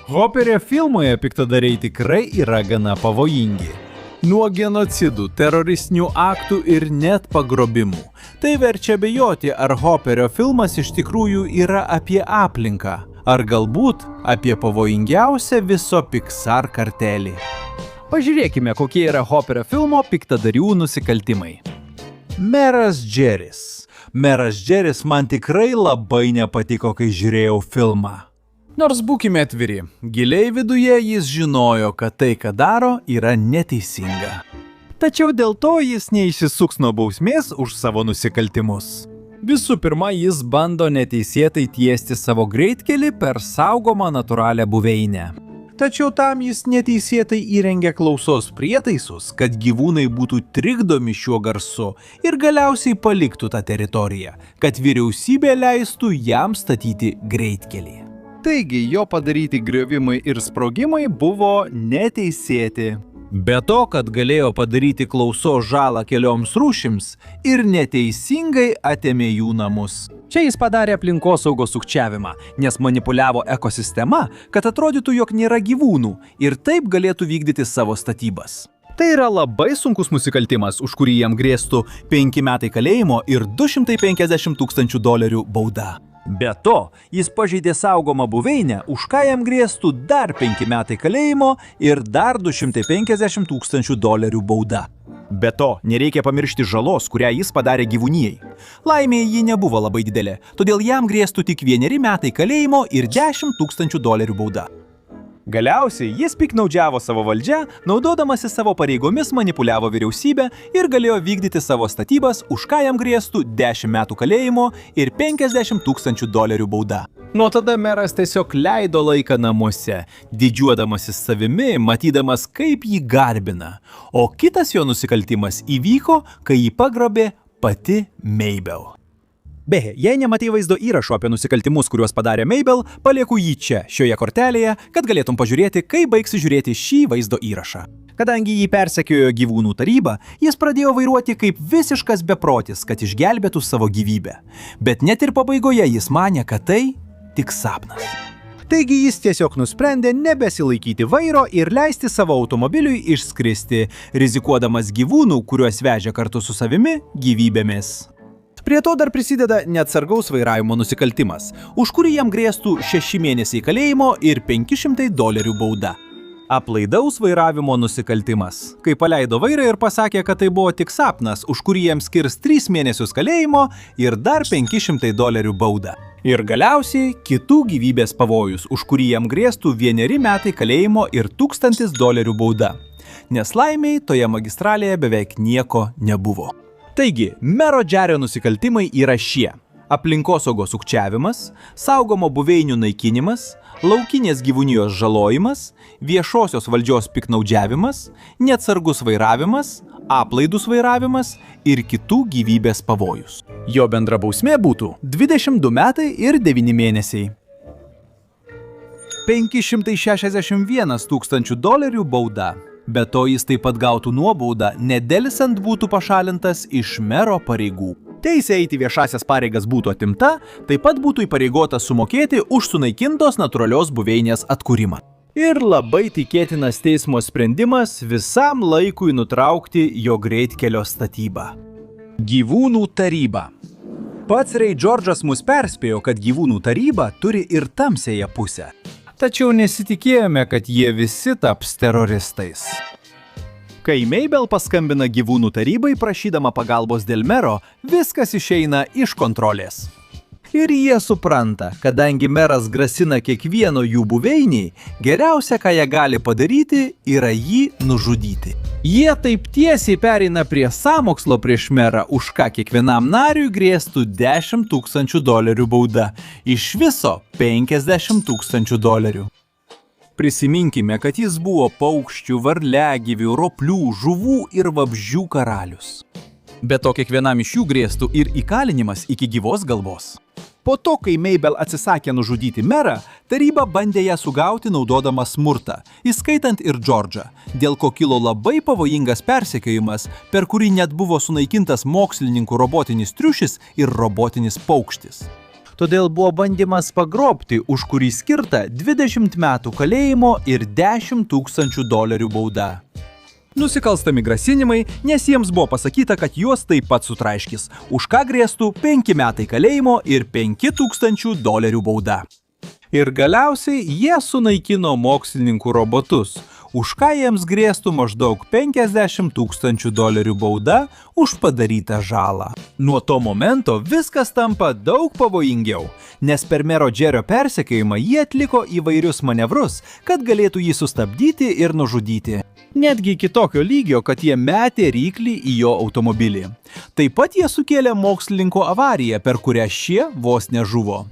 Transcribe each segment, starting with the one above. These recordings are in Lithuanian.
Hoperio filmoje piktadariai tikrai yra gana pavojingi. Nuo genocidų, teroristinių aktų ir net pagrobimų. Tai verčia abejoti, ar Hoperio filmas iš tikrųjų yra apie aplinką, ar galbūt apie pavojingiausią viso Pixar kartelį. Pažiūrėkime, kokie yra Hoperio filmo piktadarių nusikaltimai. Meras Džeris. Meras Džeris man tikrai labai nepatiko, kai žiūrėjau filmą. Nors būkime atviri, giliai viduje jis žinojo, kad tai, ką daro, yra neteisinga. Tačiau dėl to jis neišsisuks nuo bausmės už savo nusikaltimus. Visų pirma, jis bando neteisėtai tiesti savo greitkelį per saugomą natūralią buveinę. Tačiau tam jis neteisėtai įrengia klausos prietaisus, kad gyvūnai būtų trikdomi šiuo garsu ir galiausiai paliktų tą teritoriją, kad vyriausybė leistų jam statyti greitkelį. Taigi, jo padaryti griovimai ir sprogimai buvo neteisėti. Be to, kad galėjo padaryti klausos žalą kelioms rūšims ir neteisingai atėmė jų namus. Čia jis padarė aplinkosaugos sukčiavimą, nes manipuliavo ekosistema, kad atrodytų, jog nėra gyvūnų ir taip galėtų vykdyti savo statybas. Tai yra labai sunkus nusikaltimas, už kurį jam grėstų 5 metai kalėjimo ir $250 000 bauda. Be to, jis pažeidė saugomą buveinę, už ką jam grėstų dar 5 metai kalėjimo ir dar $250 000 bauda. Be to, nereikia pamiršti žalos, kurią jis padarė gyvūnijai. Laimėje ji nebuvo labai didelė, todėl jam grėstų tik 1 metai kalėjimo ir $10 000 bauda. Galiausiai jis piknaudžiavo savo valdžią, naudodamasi savo pareigomis manipuliavo vyriausybę ir galėjo vykdyti savo statybas, už ką jam grėstų 10 metų kalėjimo ir $50 000 bauda. Nuo tada meras tiesiog leido laiką namuose, didžiuodamasis savimi, matydamas, kaip jį garbina. O kitas jo nusikaltimas įvyko, kai jį pagrobė pati Mabel. Beje, jei nematei vaizdo įrašo apie nusikaltimus, kuriuos padarė Mabel, palieku jį čia, šioje kortelėje, kad galėtum pažiūrėti, kaip baigsi žiūrėti šį vaizdo įrašą. Kadangi jį persekiojo gyvūnų taryba, jis pradėjo vairuoti kaip visiškas beprotis, kad išgelbėtų savo gyvybę. Bet net ir pabaigoje jis manė, kad tai tik sapnas. Taigi jis tiesiog nusprendė nebesilaikyti vairo ir leisti savo automobiliui išskristi, rizikuodamas gyvūnų, kuriuos vežė kartu su savimi, gyvybėmis. Prie to dar prisideda neatsargaus vairavimo nusikaltimas, už kurį jam grėstų 6 mėnesiai kalėjimo ir $500 bauda. Aplaidaus vairavimo nusikaltimas, kai paleido vairą ir pasakė, kad tai buvo tik sapnas, už kurį jam skirs 3 mėnesius kalėjimo ir dar $500 bauda. Ir galiausiai kitų gyvybės pavojus, už kurį jam grėstų 1 metai kalėjimo ir $1000 bauda. Nes laimiai toje magistralėje beveik nieko nebuvo. Taigi, mero Džerio nusikaltimai yra šie: aplinkosaugos sukčiavimas, saugomo buveinių naikinimas, laukinės gyvūnijos žalojimas, viešosios valdžios piknaudžiavimas, neatsargus vairavimas, aplaidus vairavimas ir kitų gyvybės pavojus. Jo bendra bausmė būtų 22 metai ir 9 mėnesiai. $561 000 bauda. Be to jis taip pat gautų nuobaudą, nedelsiant būtų pašalintas iš mero pareigų. Teisė eiti viešasias pareigas būtų atimta, taip pat būtų įpareigota sumokėti už sunaikintos natūralios buveinės atkūrimą. Ir labai tikėtinas teismo sprendimas visam laikui nutraukti jo greitkelio statybą. Gyvūnų taryba. Pats Ray George'as mus perspėjo, kad gyvūnų taryba turi ir tamsiąją pusę. Tačiau nesitikėjome, kad jie visi taps teroristais. Kai Mabel paskambina gyvūnų tarybai prašydama pagalbos dėl mero, viskas išeina iš kontrolės. Ir jie supranta, kadangi meras grasina kiekvieno jų buveiniai, geriausia, ką jie gali padaryti, yra jį nužudyti. Jie taip tiesiai pereina prie sąmokslo prieš merą, už ką kiekvienam nariui grėstų $10 000 bauda. Iš viso $50 000. Prisiminkime, kad jis buvo paukščių, varliagyvių, roplių, žuvų ir vabzdžių karalius. Be to kiekvienam iš jų grėstų ir įkalinimas iki gyvos galvos. Po to, kai Mabel atsisakė nužudyti merą, taryba bandė ją sugauti naudodama smurtą, įskaitant ir George'ą, dėl ko kilo labai pavojingas persekiojimas, per kurį net buvo sunaikintas mokslininkų robotinis triušis ir robotinis paukštis. todėl buvo bandymas pagrobti, už kurį skirta 20 metų kalėjimo ir $10 000 bauda. Nusikalstami grasinimai, nes jiems buvo pasakyta, kad juos taip pat sutraiškis, už ką grėstų 5 metai kalėjimo ir $5 000 bauda. Ir galiausiai jie sunaikino mokslininkų robotus, už ką jiems grėstų maždaug $50 000 bauda už padarytą žalą. Nuo to momento viskas tampa daug pavojingiau, nes per mero Džerio persekiojimą jie atliko įvairius manevrus, kad galėtų jį sustabdyti ir nužudyti. Netgi iki tokio lygio, kad jie metė ryklį į jo automobilį. Taip pat jie sukėlė mokslininko avariją, per kurią šie vos nežuvo.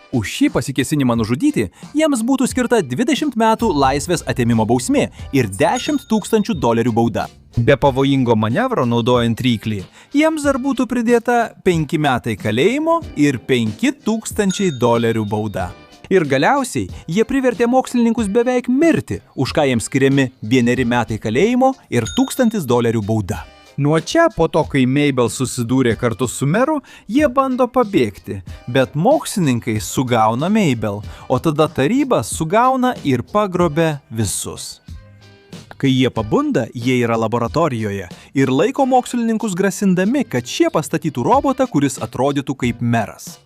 Už šį pasikėsinimą nužudyti jiems būtų skirta 20 metų laisvės atėmimo bausmė ir $10 000 bauda. Be pavojingo manevro naudojant ryklį, jiems dar būtų pridėta 5 metai kalėjimo ir $5 000 bauda. Ir galiausiai jie privertė mokslininkus beveik mirti, už ką jiems skiriami 1 metai kalėjimo ir $1000 bauda. Nuo čia, po to, kai Mabel susidūrė kartu su meru, jie bando pabėgti, bet mokslininkai sugauna Mabel, o tada taryba sugauna ir pagrobia visus. Kai jie pabunda, jie yra laboratorijoje ir laiko mokslininkus grasindami, kad šie pastatytų robotą, kuris atrodytų kaip meras.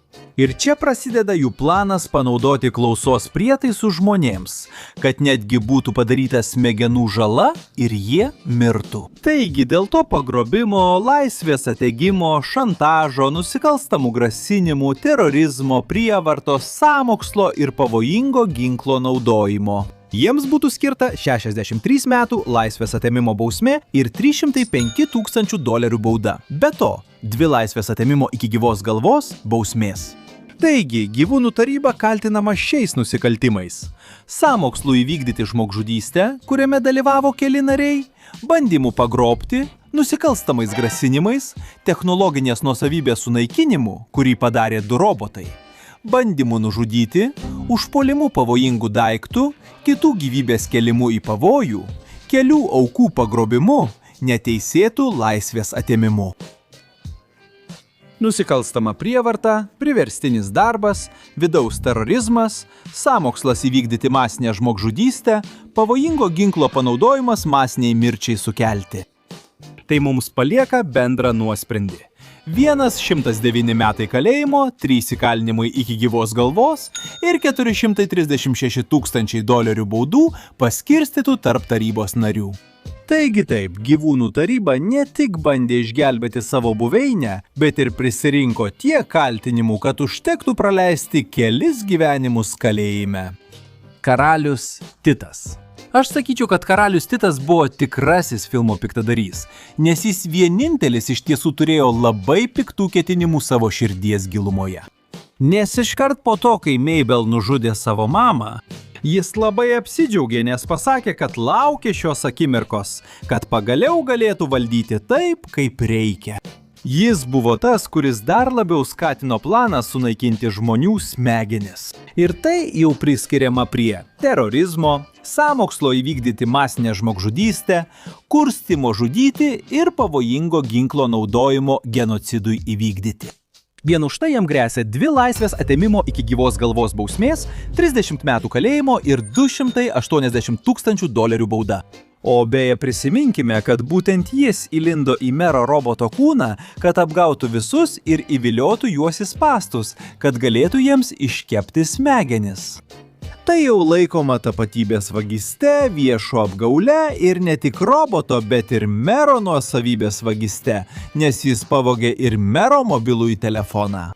Ir čia prasideda jų planas panaudoti klausos prietaisų žmonėms, kad netgi būtų padaryta smegenų žala ir jie mirtų. Taigi dėl to pagrobimo, laisvės atėmimo, šantažo, nusikalstamų grasinimų, terorizmo, prievartos, sąmokslo ir pavojingo ginklo naudojimo. Jiems būtų skirta 63 metų laisvės atėmimo bausmė ir $305 000 bauda. Be to, 2 laisvės atėmimo iki gyvos galvos bausmės. Taigi, gyvūnų taryba kaltinama šiais nusikaltimais. Sąmokslu įvykdyti žmogžudystę, kuriame dalyvavo keli nariai, bandymu pagrobti, nusikalstamais grasinimais, technologinės nuosavybės sunaikinimu, kurį padarė 2 robotai, bandymu nužudyti, užpuolimu pavojingų daiktų, kitų gyvybės kėlimu į pavojų, kelių aukų pagrobimu, neteisėtų laisvės atėmimu. Nusikalstama prievarta, priverstinis darbas, vidaus terorizmas, sąmokslas įvykdyti masinę žmogžudystę, pavojingo ginklo panaudojimas masiniai mirčiai sukelti. Tai mums palieka bendrą nuosprendį. 109 metai kalėjimo, 3 įkalinimai iki gyvos galvos ir $436 000 baudų paskirstytų tarp tarybos narių. Taigi taip, gyvūnų taryba ne tik bandė išgelbėti savo buveinę, bet ir prisirinko tiek kaltinimų, kad užtektų praleisti kelis gyvenimus kalėjime. Karalius Titas. Aš sakyčiau, kad karalius Titas buvo tikrasis filmo piktadarys, nes jis vienintelis iš tiesų turėjo labai piktų ketinimų savo širdies gilumoje. Nes iškart po to, kai Mabel nužudė savo mamą, jis labai apsidžiaugė, nes pasakė, kad laukė šios akimirkos, kad pagaliau galėtų valdyti taip, kaip reikia. Jis buvo tas, kuris dar labiau skatino planą sunaikinti žmonių smegenis. Ir tai jau priskiriama prie terorizmo, sąmokslo įvykdyti masinę žmogžudystę, kurstymo žudyti ir pavojingo ginklo naudojimo genocidui įvykdyti. Vien už tai jam grėsia 2 laisvės atėmimo iki gyvos galvos bausmės, 30 metų kalėjimo ir $280 000 bauda. O beje prisiminkime, kad būtent jis įlindo į mero roboto kūną, kad apgautų visus ir įviliotų juos į spąstus, kad galėtų jiems iškepti smegenis. Tai jau laikoma tapatybės vagyste, viešo apgaule ir ne tik roboto, bet ir mero nuosavybės vagyste, nes jis pavogė ir mero mobilųjį telefoną.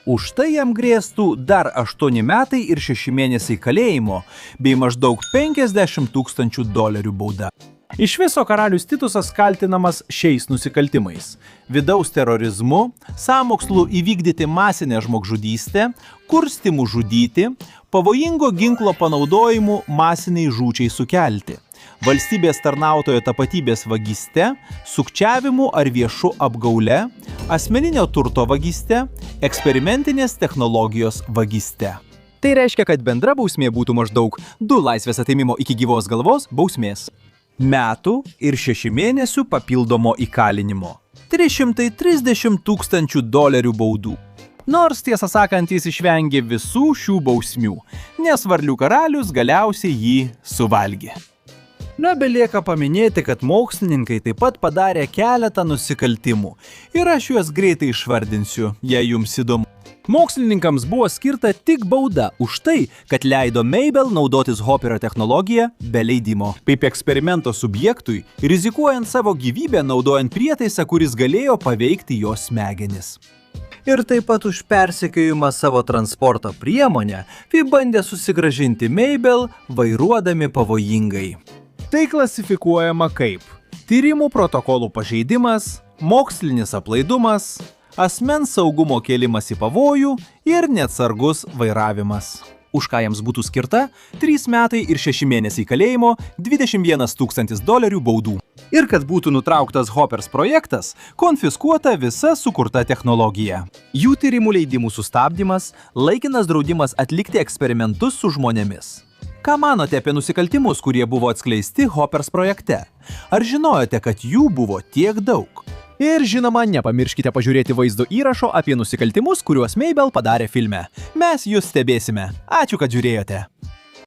Už tai jam grėstų dar 8 metai ir 6 mėnesiai kalėjimo, bei maždaug $50 000 bauda. Iš viso karalius Titusas kaltinamas šiais nusikaltimais: vidaus terorizmu, sąmokslu įvykdyti masinę žmogžudystę, kurstymu žudyti, pavojingo ginklo panaudojimu masiniai žūčiai sukelti, valstybės tarnautojo tapatybės vagyste, sukčiavimu ar viešu apgaule, asmeninio turto vagyste, eksperimentinės technologijos vagyste. Tai reiškia, kad bendra bausmė būtų maždaug 2 laisvės atėmimo iki gyvos galvos bausmės, metų ir 6 mėnesių papildomo įkalinimo, $330 000 baudų, Nors tiesą sakant, jis išvengė visų šių bausmių, nes Varlių karalius galiausiai jį suvalgė. Na, belieka paminėti, kad mokslininkai taip pat padarė keletą nusikaltimų ir aš juos greitai išvardinsiu, jei jums įdomu. Mokslininkams buvo skirta tik bauda už tai, kad leido Mabel naudotis Hopperio technologiją be leidimo. Kaip eksperimento subjektui, rizikuojant savo gyvybę naudojant prietaisą, kuris galėjo paveikti jos smegenis. Ir taip pat už persekiojimą savo transporto priemonę, kai bandė susigrąžinti Mabel, vairuodami pavojingai. Tai klasifikuojama kaip tyrimų protokolų pažeidimas, mokslinis aplaidumas, asmens saugumo kėlimas į pavojų ir neatsargus vairavimas. Už ką jiems būtų skirta 3 metai ir 6 mėnesiai kalėjimo, $21 000 baudų. Ir kad būtų nutrauktas Hoppers projektas, konfiskuota visa sukurta technologija. Jų tyrimų leidimų sustabdymas, laikinas draudimas atlikti eksperimentus su žmonėmis. Ką manote apie nusikaltimus, kurie buvo atskleisti Hoppers projekte? Ar žinojote, kad jų buvo tiek daug? Ir žinoma, nepamirškite pažiūrėti vaizdo įrašo apie nusikaltimus, kuriuos Mabel padarė filme. Mes jūs stebėsime. Ačiū, kad žiūrėjote.